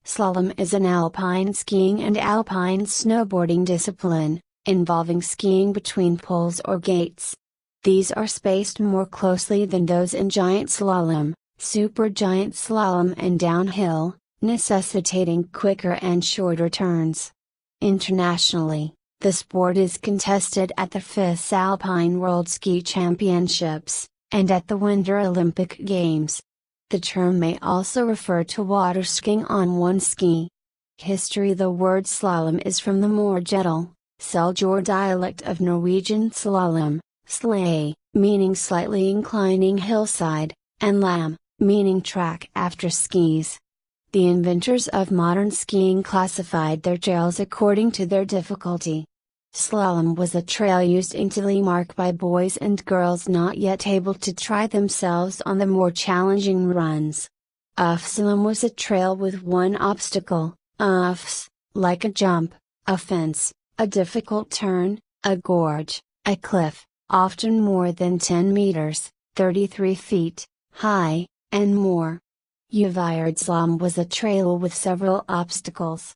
Slalom is an alpine skiing and alpine snowboarding discipline, involving skiing between poles or gates. These are spaced more closely than those in giant slalom, supergiant slalom and downhill, necessitating quicker and shorter turns. Internationally, the sport is contested at the FIS Alpine World Ski Championships, and at the Winter Olympic Games. The term may also refer to water skiing on one ski. History: the word slalom is from the more gentle, Seljord dialect of Norwegian slalom, sleigh, meaning slightly inclining hillside, and lam, meaning track after skis. The inventors of modern skiing classified their trails according to their difficulty. Slalom was a trail used in Telemark by boys and girls not yet able to try themselves on the more challenging runs. Slalom was a trail with one obstacle, like a jump, a fence, a difficult turn, a gorge, a cliff, often more than 10 meters, 33 feet, high, and more. Slalom was a trail with several obstacles.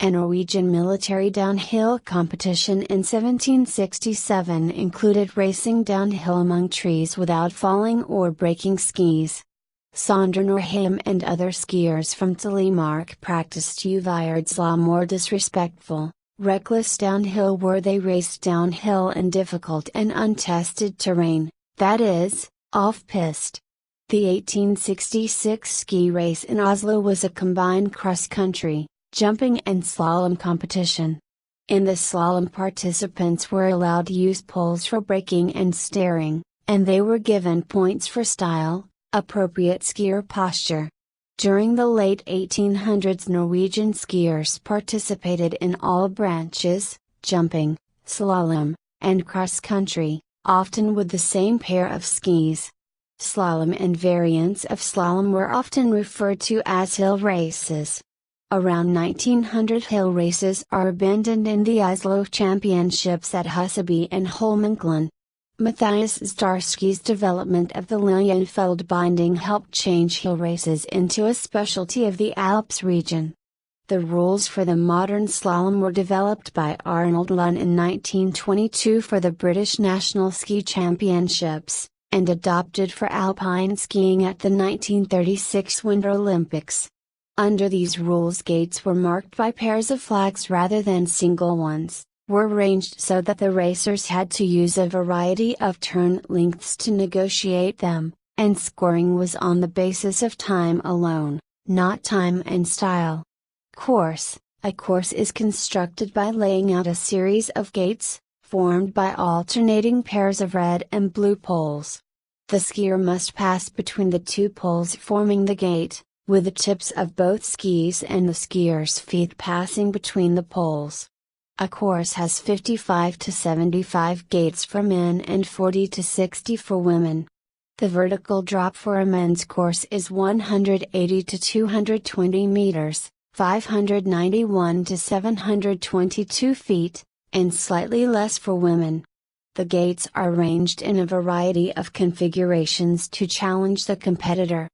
A Norwegian military downhill competition in 1767 included racing downhill among trees without falling or breaking skis. Sondre Norheim and other skiers from Telemark practiced Slalom more disrespectful, reckless downhill where they raced downhill in difficult and untested terrain, that is, off-piste. The 1866 ski race in Oslo was a combined cross-country, jumping and slalom competition. In the slalom, participants were allowed to use poles for braking and steering, and they were given points for style, appropriate skier posture. During the late 1800s, Norwegian skiers participated in all branches, jumping, slalom, and cross-country, often with the same pair of skis. Slalom and variants of slalom were often referred to as hill races. Around 1900, hill races are abandoned in the Oslo Championships at Huseby and Holmenkollen. Matthias Zdarsky's development of the Lilienfeld binding helped change hill races into a specialty of the Alps region. The rules for the modern slalom were developed by Arnold Lunn in 1922 for the British National Ski Championships, and adopted for alpine skiing at the 1936 Winter Olympics. Under these rules, gates were marked by pairs of flags rather than single ones, were arranged so that the racers had to use a variety of turn lengths to negotiate them, and scoring was on the basis of time alone, not time and style. Course: a course is constructed by laying out a series of gates, formed by alternating pairs of red and blue poles. The skier must pass between the two poles forming the gate, with the tips of both skis and the skier's feet passing between the poles. A course has 55 to 75 gates for men and 40 to 60 for women. The vertical drop for a men's course is 180 to 220 meters, 591 to 722 feet, and slightly less for women. The gates are arranged in a variety of configurations to challenge the competitor.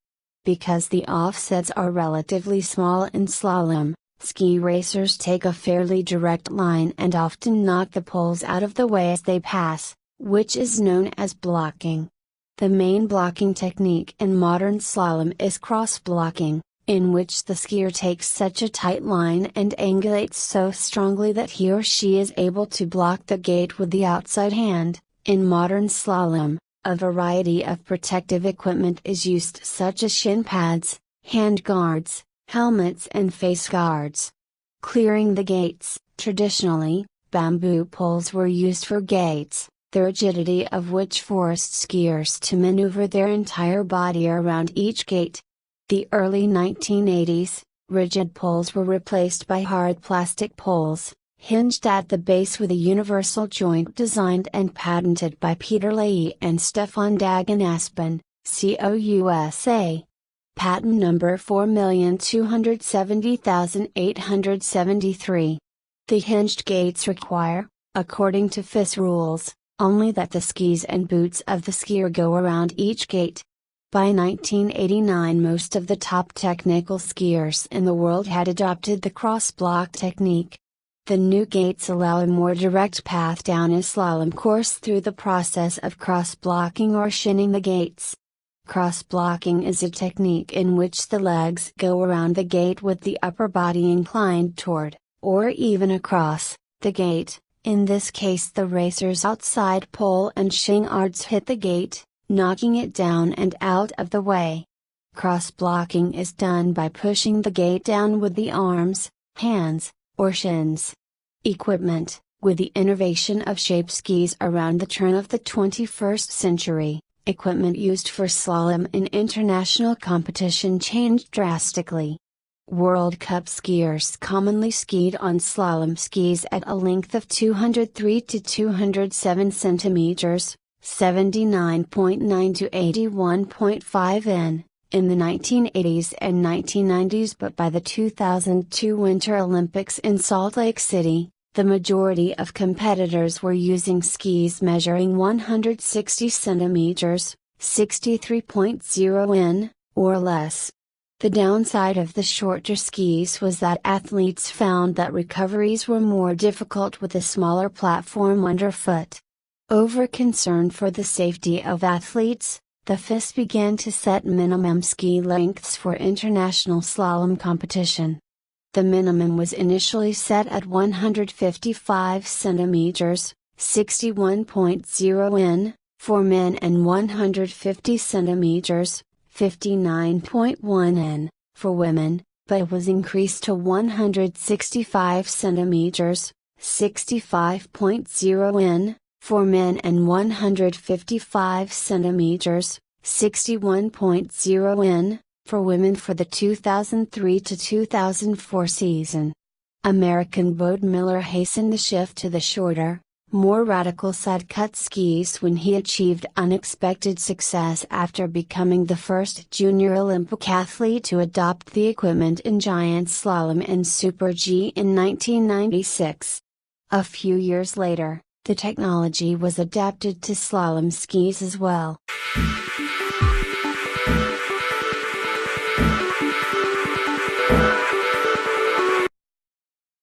Because the offsets are relatively small in slalom, ski racers take a fairly direct line and often knock the poles out of the way as they pass, which is known as blocking. The main blocking technique in modern slalom is cross-blocking, in which the skier takes such a tight line and angulates so strongly that he or she is able to block the gate with the outside hand. In modern slalom, a variety of protective equipment is used, such as shin pads, hand guards, helmets and face guards. Clearing the gates: traditionally, bamboo poles were used for gates, the rigidity of which forced skiers to maneuver their entire body around each gate. The early 1980s, rigid poles were replaced by hard plastic poles, hinged at the base with a universal joint designed and patented by Peter Leahy and Stefan Dagen Aspen, COUSA. Patent number 4,270,873. The hinged gates require, according to FIS rules, only that the skis and boots of the skier go around each gate. By 1989, most of the top technical skiers in the world had adopted the cross-block technique. The new gates allow a more direct path down a slalom course through the process of cross-blocking or shinning the gates. Cross-blocking is a technique in which the legs go around the gate with the upper body inclined toward, or even across, the gate. In this case, the racer's outside pole and shin guards hit the gate, knocking it down and out of the way. Cross-blocking is done by pushing the gate down with the arms, hands, or shins. Equipment: with the innovation of shape skis around the turn of the 21st century, equipment used for slalom in international competition changed drastically. World Cup skiers commonly skied on slalom skis at a length of 203 to 207 centimeters, 79.9 to 81.5 in the 1980s and 1990s, but by the 2002 Winter Olympics in Salt Lake City, the majority of competitors were using skis measuring 160 centimeters, 63.0 or less. The downside of the shorter skis was that athletes found that recoveries were more difficult with a smaller platform underfoot. Over concern for the safety of athletes, the FIS began to set minimum ski lengths for international slalom competition. The minimum was initially set at 155 centimeters, 61.0 for men and 150 centimeters, 59.1 for women, but was increased to 165 centimeters, 65.0 for men and 155 centimeters, 61.0 for women for the 2003 to 2004 season. American Bode Miller hastened the shift to the shorter, more radical side-cut skis when he achieved unexpected success after becoming the first junior Olympic athlete to adopt the equipment in giant slalom and Super G in 1996. A few years later, the technology was adapted to slalom skis as well.